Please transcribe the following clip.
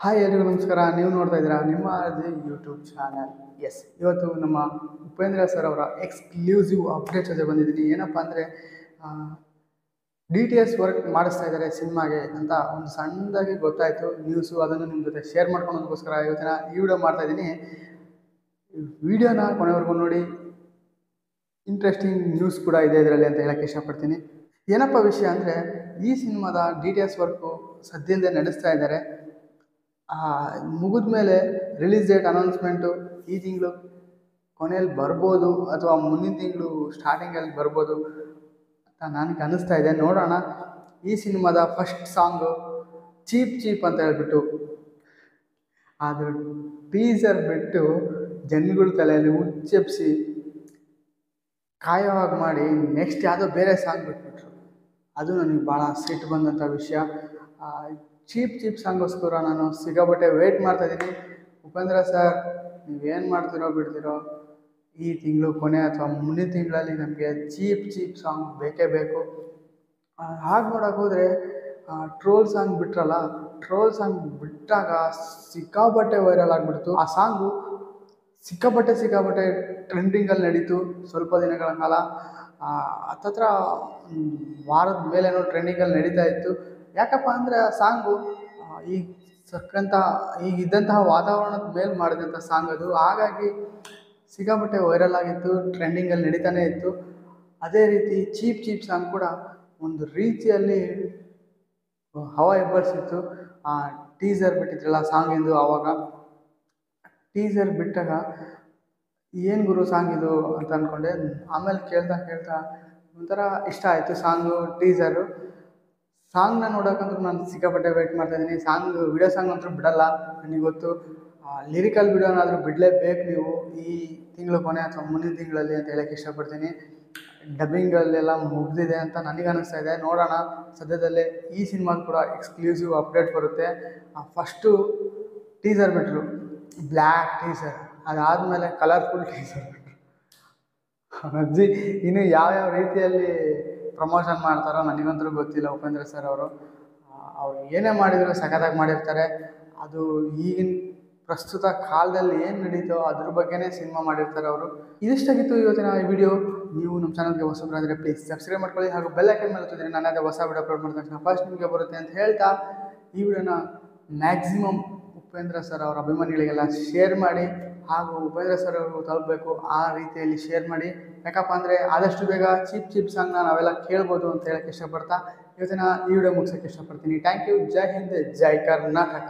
Hi ಎಲ್ರಿಗೂ ನಮಸ್ಕಾರ. ನೀವು ನೋಡ್ತಾ ಇದ್ದೀರಾ ನಿಮ್ಮ ಯೂಟ್ಯೂಬ್ ಚಾನಲ್. ಎಸ್, ಇವತ್ತು ನಮ್ಮ ಉಪೇಂದ್ರ ಸರ್ ಅವರ ಎಕ್ಸ್ಕ್ಲೂಸಿವ್ ಅಪ್ಡೇಟ್ ಜೊತೆ ಬಂದಿದ್ದೀನಿ. ಏನಪ್ಪ ಅಂದರೆ DTS ವರ್ಕ್ ಮಾಡಿಸ್ತಾ ಇದ್ದಾರೆ ಸಿನಿಮಾಗೆ ಅಂತ ಒಂದು ಸಣ್ಣದಾಗಿ ಗೊತ್ತಾಯಿತು ನ್ಯೂಸು. ಅದನ್ನು ನಿಮ್ಮ ಜೊತೆ ಶೇರ್ ಮಾಡ್ಕೊಳೋದಕ್ಕೋಸ್ಕರ ಇವತ್ತಿನ ಈ ವಿಡಿಯೋ ಮಾಡ್ತಾ ಇದ್ದೀನಿ. ವಿಡಿಯೋನ ಕೊನೆವರೆಗೂ ನೋಡಿ, ಇಂಟ್ರೆಸ್ಟಿಂಗ್ ನ್ಯೂಸ್ ಕೂಡ ಇದೆ ಇದರಲ್ಲಿ ಅಂತ ಹೇಳಕ್ಕೆ ಇಷ್ಟಪಡ್ತೀನಿ. ಏನಪ್ಪ ವಿಷಯ ಅಂದರೆ, ಈ ಸಿನಿಮಾದ DTS ವರ್ಕು ಸದ್ಯದಲ್ಲೇ ನಡೆಸ್ತಾ ಇದ್ದಾರೆ. ಮುಗಿದ ಮೇಲೆ ರಿಲೀಸ್ ಡೇಟ್ ಅನೌನ್ಸ್ಮೆಂಟು ಈ ತಿಂಗಳು ಕೊನೆಯಲ್ಲಿ ಬರ್ಬೋದು ಅಥವಾ ಮುಂದಿನ ತಿಂಗಳು ಸ್ಟಾರ್ಟಿಂಗಲ್ಲಿ ಬರ್ಬೋದು ಅಂತ ನನಗೆ ಅನ್ನಿಸ್ತಾ ಇದೆ. ನೋಡೋಣ. ಈ ಸಿನಿಮಾದ ಫಸ್ಟ್ ಸಾಂಗು ಚೀಪ್ ಚೀಪ್ ಅಂತ ಹೇಳ್ಬಿಟ್ಟು ಅದ್ರ ಟೀಸರ್ ಬಿಟ್ಟು ಜನಗಳ ತಲೆಯಲ್ಲಿ ಹುಚ್ಚೆಪ್ಸಿ ಕಾಯೋವಾಗಿ ಮಾಡಿ ನೆಕ್ಸ್ಟ್ ಯಾವುದೋ ಬೇರೆ ಸಾಂಗ್ ಬಿಟ್ಬಿಟ್ರು. ಅದು ನನಗೆ ಭಾಳ ಸಿಟ್ಟು ಬಂದಂಥ ವಿಷಯ. ಚೀಪ್ ಚೀಪ್ ಸಾಂಗೋಸ್ಕರ ನಾನು ಸಿಕ್ಕಾಪಟ್ಟೆ ವೇಟ್ ಮಾಡ್ತಾಯಿದ್ದೀನಿ. ಉಪೇಂದ್ರ ಸರ್, ನೀವೇನು ಮಾಡ್ತಿರೋ ಬಿಡ್ತಿರೋ, ಈ ತಿಂಗಳು ಕೊನೆ ಅಥವಾ ಮುಂದಿನ ತಿಂಗಳಲ್ಲಿ ನಮಗೆ ಚೀಪ್ ಚೀಪ್ ಸಾಂಗ್ ಬೇಕೇ ಬೇಕು. ಹಾಗೆ ನೋಡೋಕೆ ಹೋದರೆ ಟ್ರೋಲ್ ಸಾಂಗ್ ಬಿಟ್ರಲ್ಲ, ಟ್ರೋಲ್ ಸಾಂಗ್ ಬಿಟ್ಟಾಗ ಸಿಕ್ಕಾಪಟ್ಟೆ ವೈರಲ್ ಆಗಿಬಿಡ್ತು. ಆ ಸಾಂಗು ಸಿಕ್ಕಾಪಟ್ಟೆ ಟ್ರೆಂಡಿಂಗಲ್ಲಿ ನಡೀತು ಸ್ವಲ್ಪ ದಿನಗಳ ಕಾಲ. ಹತ್ತತ್ರ ವಾರದ ಮೇಲೇನೋ ಟ್ರೆಂಡಿಂಗಲ್ಲಿ ನಡೀತಾ ಇತ್ತು. ಯಾಕಪ್ಪ ಅಂದರೆ ಆ ಸಾಂಗು ಈಗಿದ್ದಂತಹ ವಾತಾವರಣದ ಮೇಲೆ ಮಾಡಿದಂಥ ಸಾಂಗ್ ಅದು. ಹಾಗಾಗಿ ಸಿಕ್ಕಾಪಟ್ಟೆ ವೈರಲ್ ಆಗಿತ್ತು, ಟ್ರೆಂಡಿಂಗಲ್ಲಿ ನಡೀತಾನೆ ಇತ್ತು. ಅದೇ ರೀತಿ ಚೀಪ್ ಚೀಪ್ ಸಾಂಗ್ ಕೂಡ ಒಂದು ರೀತಿಯಲ್ಲಿ ಹವಾ ಎಬ್ಬರಿಸಿತ್ತು. ಆ ಟೀಸರ್ ಬಿಟ್ಟಿದ್ರಲ್ಲ ಸಾಂಗಿಂದು, ಆವಾಗ ಟೀಸರ್ ಬಿಟ್ಟಾಗ ಏನು ಗುರು ಸಾಂಗ್ ಇದು ಅಂತ ಅಂದ್ಕೊಂಡೆ. ಆಮೇಲೆ ಕೇಳ್ತಾ ಒಂಥರ ಇಷ್ಟ ಆಯಿತು ಸಾಂಗು, ಟೀಸರು. ಸಾಂಗ್ನ ನೋಡೋಕ್ಕಂದ್ರೂ ನಾನು ಸಿಕ್ಕಾಪಟ್ಟೆ ವೆಯ್ಟ್ ಮಾಡ್ತಾಯಿದ್ದೀನಿ. ವಿಡಿಯೋ ಸಾಂಗ್ ಅಂತೂ ಬಿಡಲ್ಲ, ನನಗೆ ಗೊತ್ತು. ಲಿರಿಕಲ್ ವಿಡಿಯೋನಾದರೂ ಬಿಡಲೇಬೇಕು ನೀವು ಈ ತಿಂಗಳು ಕೊನೆ ಅಥವಾ ಮುಂದಿನ ತಿಂಗಳಲ್ಲಿ ಅಂತ ಹೇಳೋಕ್ಕೆ ಇಷ್ಟಪಡ್ತೀನಿ. ಡಬ್ಬಿಂಗಲ್ಲೆಲ್ಲ ಮುಗಿದಿದೆ ಅಂತ ನನಗೆ ಅನ್ನಿಸ್ತಾ ಇದೆ. ನೋಡೋಣ. ಸದ್ಯದಲ್ಲೇ ಈ ಸಿನಿಮಾದ ಕೂಡ ಎಕ್ಸ್ಕ್ಲೂಸಿವ್ ಅಪ್ಡೇಟ್ ಬರುತ್ತೆ. ಫಸ್ಟು ಟೀಸರ್ ಬಿಟ್ಟರು, ಬ್ಲ್ಯಾಕ್ ಟೀಸರ್. ಅದಾದಮೇಲೆ ಕಲರ್ಫುಲ್ ಟೀಸರ್ ಬಿಟ್ಟರು. ಅಜ್ಜಿ ಇನ್ನು ಯಾವ್ಯಾವ ರೀತಿಯಲ್ಲಿ ಪ್ರಮೋಷನ್ ಮಾಡ್ತಾರೋ ನನಗಂತೂ ಗೊತ್ತಿಲ್ಲ. ಉಪೇಂದ್ರ ಸರ್ ಅವರು ಏನೇ ಮಾಡಿದರೂ ಸಖತ್ತಾಗಿ ಮಾಡಿರ್ತಾರೆ. ಅದು ಈಗಿನ ಪ್ರಸ್ತುತ ಕಾಲದಲ್ಲಿ ಏನು ನಡೀತೋ ಅದ್ರ ಬಗ್ಗೆನೇ ಸಿನಿಮಾ ಮಾಡಿರ್ತಾರೆ ಅವರು. ಇದಿಷ್ಟಾಗಿತ್ತು ಇವತ್ತಿನ ಈ ವಿಡಿಯೋ. ನೀವು ನಮ್ಮ ಚಾನಲ್ಗೆ ಹೊಸಬರಾದರೆ ಪ್ಲೀಸ್ ಸಬ್ಸ್ಕ್ರೈಬ್ ಮಾಡ್ಕೊಳ್ಳಿ, ಹಾಗೂ ಬೆಲ್ ಐಕನ್ ಮೇಲೆ ಒತ್ತಿದ್ರೆ ನಾನು ಅದೇ ಹೊಸ ವಿಡಿಯೋ ಅಪ್ಲೋಡ್ ಮಾಡಿದ ತಕ್ಷಣ ಫಸ್ಟ್ ನಿಮಗೆ ಬರುತ್ತೆ ಅಂತ ಹೇಳ್ತಾ, ಈ ವಿಡಿಯೋನ ಮ್ಯಾಕ್ಸಿಮಮ್ ಉಪೇಂದ್ರ ಸರ್ ಅವರ ಅಭಿಮಾನಿಗಳಿಗೆಲ್ಲ ಶೇರ್ ಮಾಡಿ, ಹಾಗೂ ಉಪೇಂದ್ರ ಸರ್ ಅವರು ತಲುಪಬೇಕು ಆ ರೀತಿಯಲ್ಲಿ ಶೇರ್ ಮಾಡಿ. ಯಾಕಪ್ಪ ಅಂದರೆ ಆದಷ್ಟು ಬೇಗ ಚೀಪ್ ಸಾಂಗ್ನ ನಾವೆಲ್ಲ ಕೇಳ್ಬೋದು ಅಂತ ಹೇಳೋಕ್ಕೆ ಇಷ್ಟಪಡ್ತಾ ಇವತ್ತಿನ ಈ ವಿಡಿಯೋ ಮುಗಿಸೋಕ್ಕೆ ಇಷ್ಟಪಡ್ತೀನಿ. Thank you. ಜೈ ಹಿಂದ್, ಜೈ ಕರ್ನಾಟಕ.